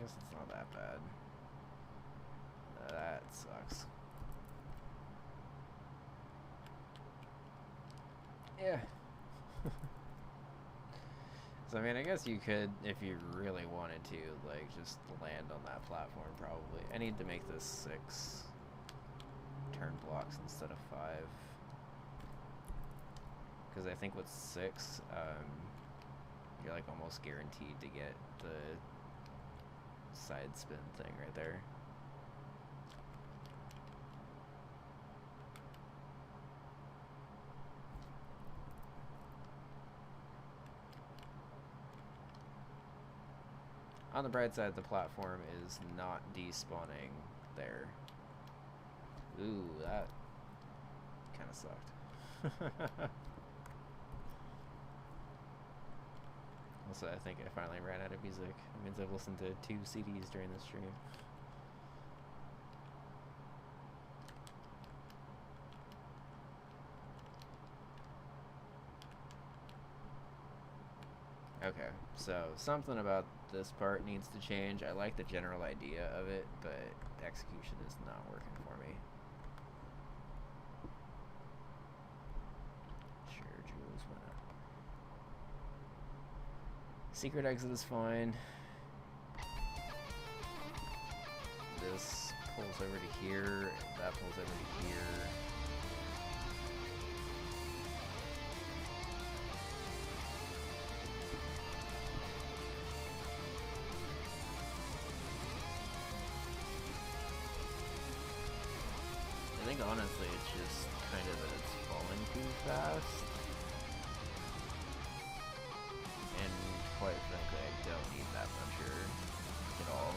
guess it's not that bad. That sucks. Yeah. So I mean, I guess you could, if you really wanted to, like, just land on that platform probably. I need to make this 6 turn blocks instead of 5. Because I think with 6, you're like almost guaranteed to get the side spin thing right there. On the bright side, the platform is not despawning there. Ooh, that kind of sucked. Also, I think I finally ran out of music. It means I've listened to 2 CDs during this stream. Okay, so something about this part needs to change. I like the general idea of it, but execution is not working for me. Sure, Jules, why not? Secret exit is fine. This pulls over to here, that pulls over to here. I think honestly it's just kind of that it's falling too fast. And quite frankly, I don't need that muncher at all.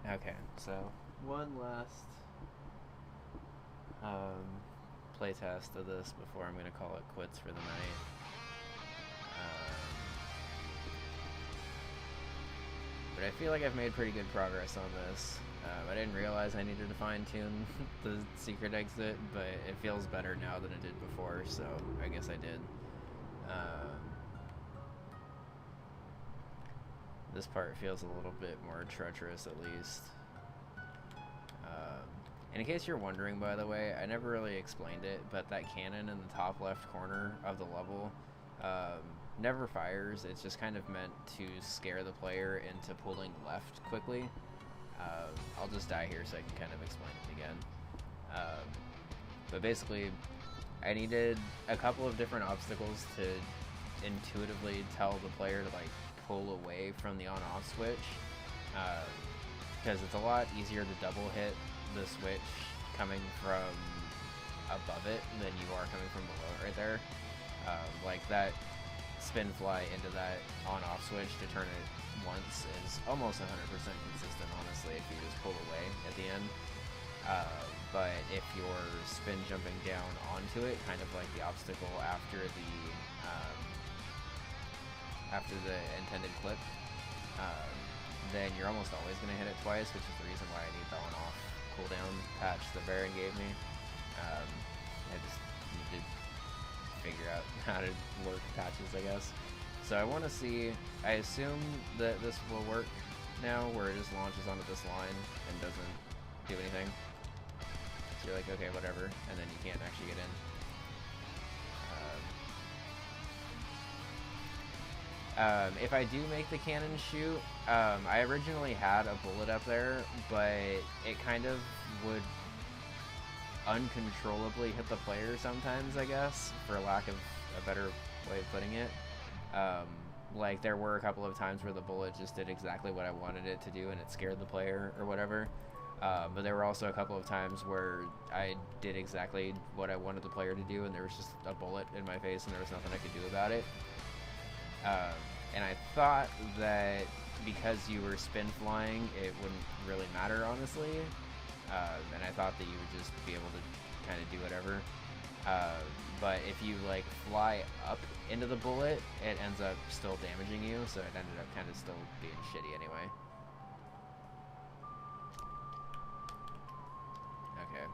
Okay, so one last playtest of this before I'm going to call it quits for the night. But I feel like I've made pretty good progress on this. I didn't realize I needed to fine-tune the secret exit, but it feels better now than it did before, so I guess I did. This part feels a little bit more treacherous, at least. And in case you're wondering, by the way, I never really explained it, but that cannon in the top left corner of the level never fires. It's just kind of meant to scare the player into pulling left quickly. I'll just die here so I can kind of explain it again. But basically, I needed a couple of different obstacles to intuitively tell the player to like pull away from the on-off switch, because it's a lot easier to double hit the switch coming from above it than you are coming from below it right there. Like that spin fly into that on-off switch to turn it once is almost 100% consistent, honestly, if you just pull away at the end. But if you're spin jumping down onto it, kind of like the obstacle after the intended clip, then you're almost always going to hit it twice, which is the reason why I need the on-off cooldown patch that Baron gave me. I just need to figure out how to work patches, I guess. So I want to see, I assume that this will work now, where it just launches onto this line and doesn't do anything. So you're like, okay, whatever, and then you can't actually get in. If I do make the cannon shoot, I originally had a bullet up there, but it kind of would uncontrollably hit the player sometimes, I guess, for lack of a better way of putting it. Like, there were a couple of times where the bullet just did exactly what I wanted it to do and it scared the player or whatever. But there were also a couple of times where I did exactly what I wanted the player to do and there was just a bullet in my face and there was nothing I could do about it. And I thought that because you were spin flying, it wouldn't really matter, honestly. And I thought that you would just be able to kind of do whatever. But if you like fly up into the bullet, it ends up still damaging you, so it ended up kind of still being shitty anyway. Okay.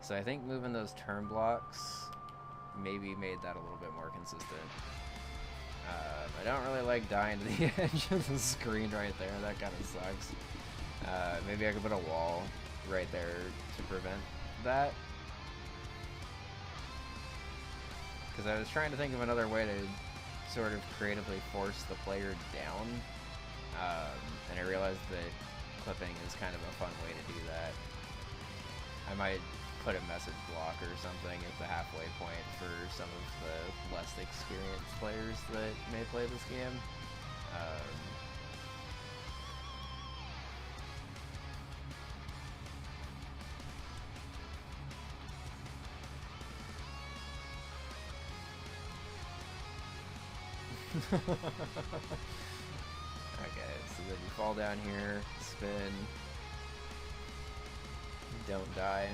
So I think moving those turn blocks maybe made that a little bit more consistent. I don't really like dying to the edge of the screen right there. That kind of sucks. Maybe I could put a wall right there to prevent that. Because I was trying to think of another way to sort of creatively force the player down. And I realized that clipping is kind of a fun way to do that. I might put a message block or something at the halfway point for some of the less experienced players that may play this game. Okay, so then you fall down here, spin, don't die.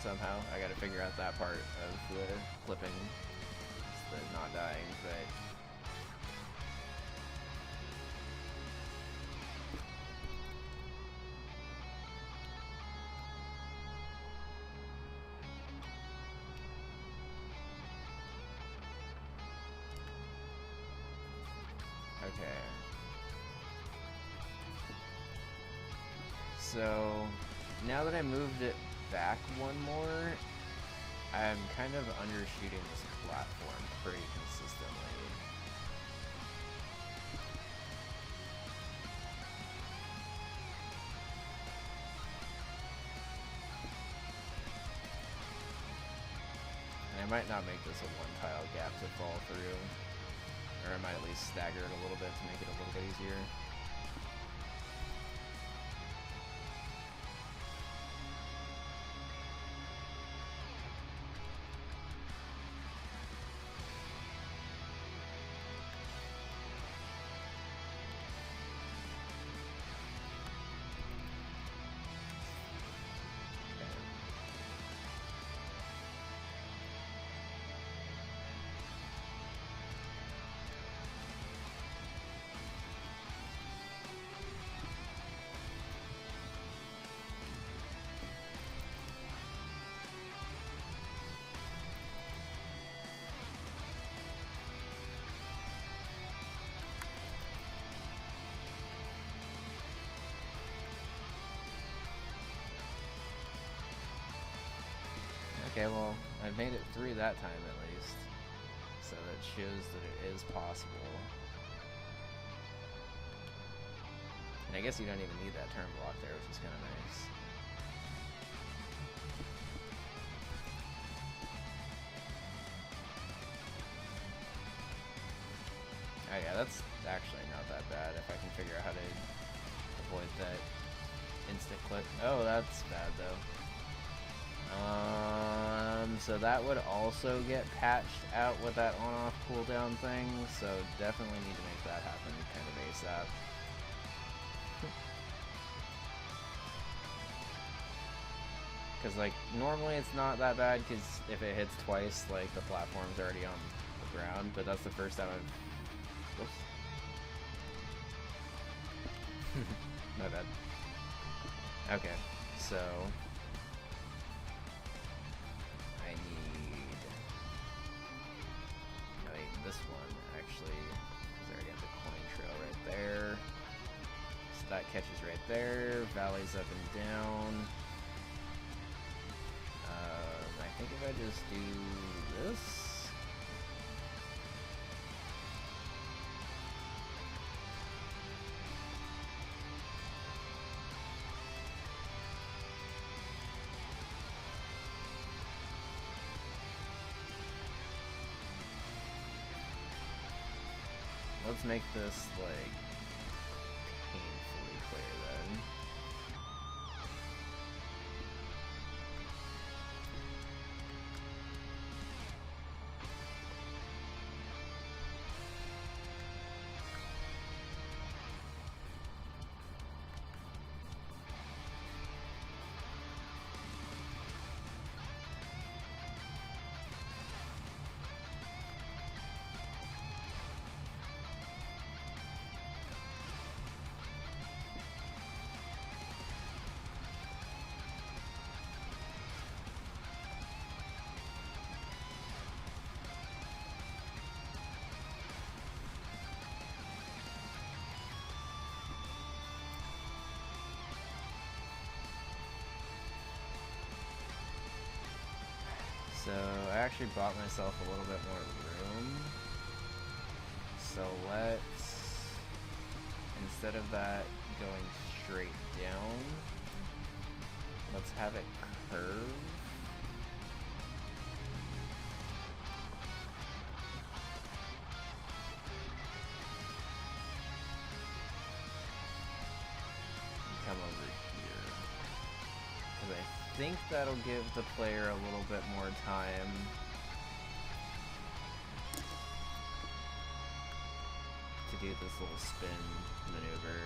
Somehow, I gotta figure out that part of the clipping, the not dying, but... Okay. So, now that I moved it back one more, I'm kind of undershooting this platform pretty consistently. And I might not make this a one-tile gap to fall through, or I might at least stagger it a little bit to make it a little bit easier. Okay, well, I made it through that time at least. So that shows that it is possible. And I guess you don't even need that turn block there, which is kind of nice. Oh yeah, that's actually not that bad if I can figure out how to avoid that instant clip. Oh, that's bad though. So that would also get patched out with that on-off cooldown thing, so definitely need to make that happen kind of ASAP. Because, like, normally it's not that bad, because if it hits twice, like, the platform's already on the ground, but that's the first time I've... Whoops. My bad. Okay, so... I need... No, wait, this one, actually, because I already have the coin trail right there. So that catches right there, valleys up and down. I think if I just do this... Let's make this, like, painfully clear then. So I actually bought myself a little bit more room. So let's, instead of that going straight down, let's have it curve. And come over here. Because I think that'll give the player a little bit more time to do this little spin maneuver.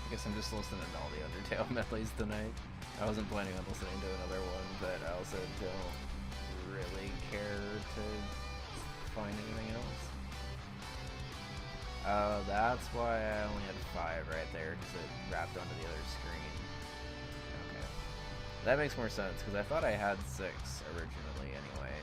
I guess I'm just listening to all the Undertale medleys tonight. I wasn't planning on listening to another one, but I also don't really care to find anything else. Oh, that's why I only had 5 right there, because it wrapped onto the other screen. Okay. That makes more sense, because I thought I had 6 originally anyway.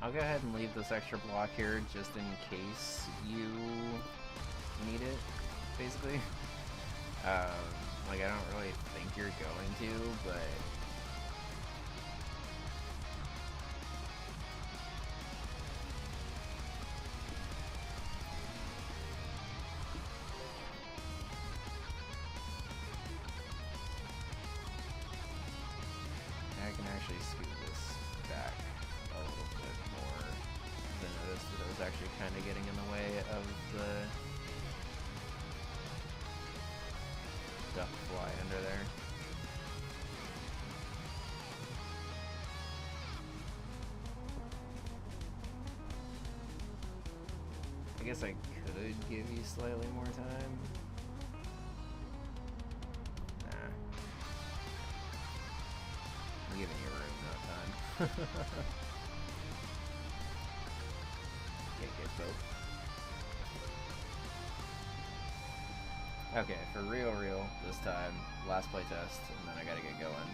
I'll go ahead and leave this extra block here just in case you need it, basically. Like, I don't really think you're going to, but... I can actually scoot this back a little bit more, because I noticed that it was actually kind of getting in the way of the duck fly under there. I guess I could give you slightly more time. Nah. I'm giving you room, not time. Can't get both. Okay, for real this time. Last play test, and then I gotta get going.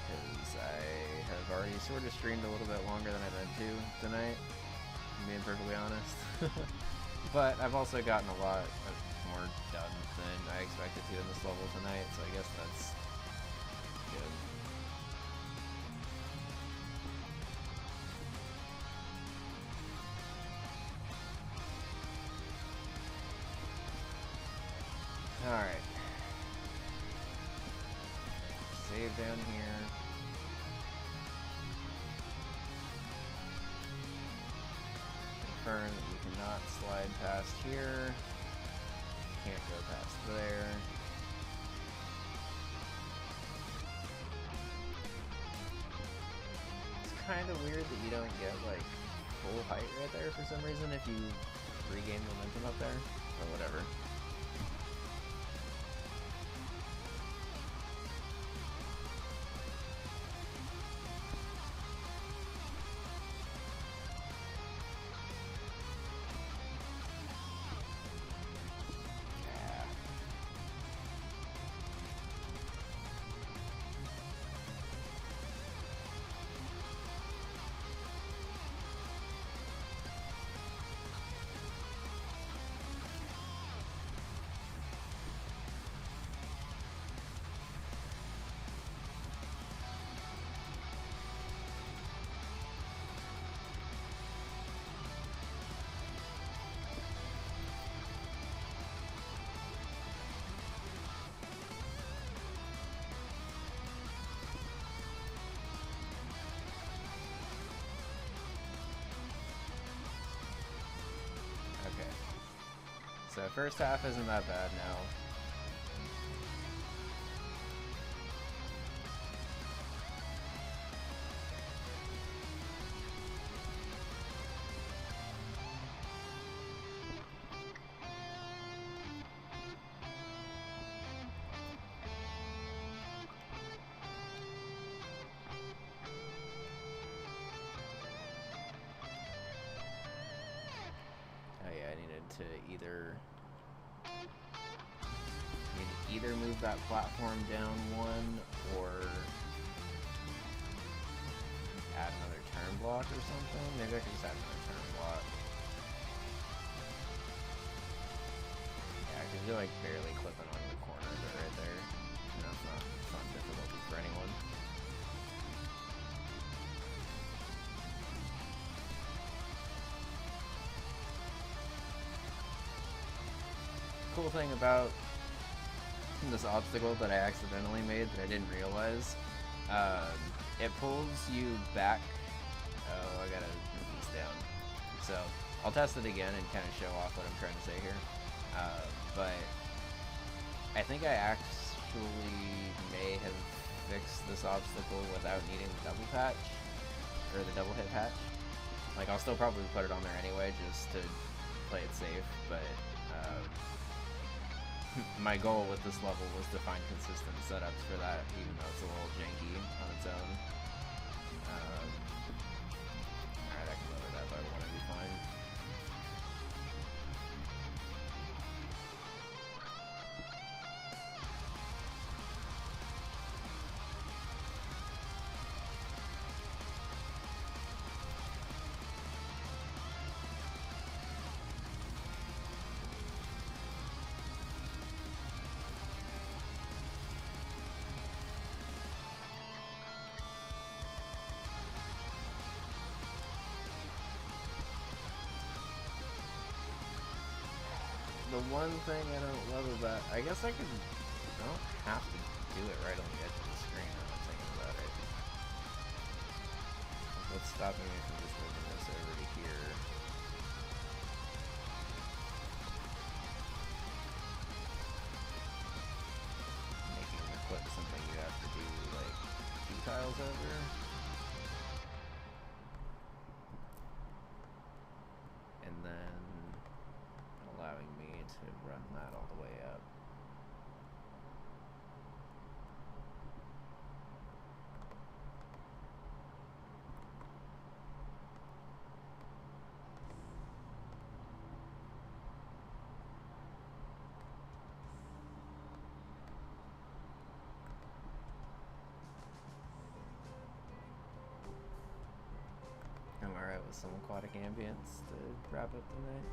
Because I have already sort of streamed a little bit longer than I meant to tonight, I'm being perfectly honest. But I've also gotten a lot more done than I expected to in this level tonight, so I guess that's good. Alright. Save down here. Confirm that you cannot slide past here. Can't go past there. It's kind of weird that you don't get like full height right there for some reason if you regain momentum up there, or whatever. So first half isn't that bad now. Either move that platform down one or add another turn block or something. Maybe I could just add another turn block. Yeah, because you're like barely clipping on the corner of it right there. And that's not difficulty for anyone. Cool thing about this obstacle that I accidentally made that I didn't realize. It pulls you back. Oh, I gotta move these down. So I'll test it again and kind of show off what I'm trying to say here. But I think I actually may have fixed this obstacle without needing the double patch, or the double hit patch. Like, I'll still probably put it on there anyway, just to play it safe, but my goal with this level was to find consistent setups for that, even though it's a little janky on its own. Alright, I can lower that by 1 and be fine. The one thing I don't love about, I guess I don't have to do it right on the edge of the screen when I'm thinking about it. What's stopping me from just moving this over to here? Making the clip something you have to do like 2 tiles over. And then allowing me to run that all the way up. I'm alright with some aquatic ambience to wrap up the night.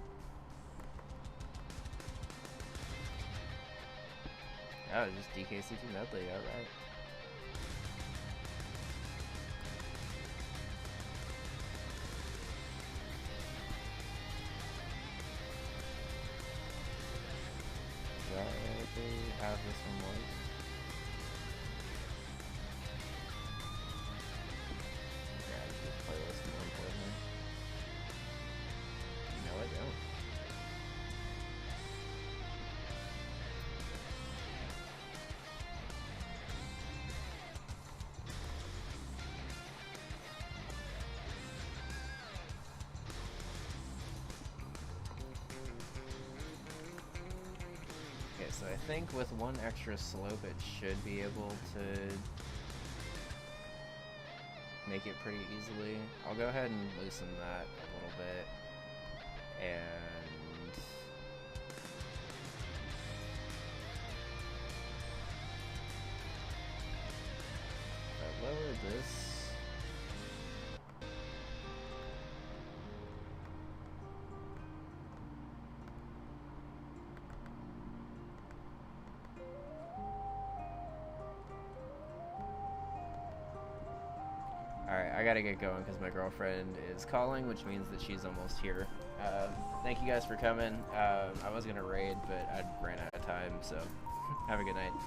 Oh, just DKC2 medley, alright. Do I have this one white? Yeah, I just playlist more importantly. No, I don't. So I think with 1 extra slope it should be able to make it pretty easily. I'll go ahead and loosen that a little bit, and if I lower this, alright, I gotta get going because my girlfriend is calling, which means that she's almost here. Thank you guys for coming. I was gonna raid, but I ran out of time, so have a good night.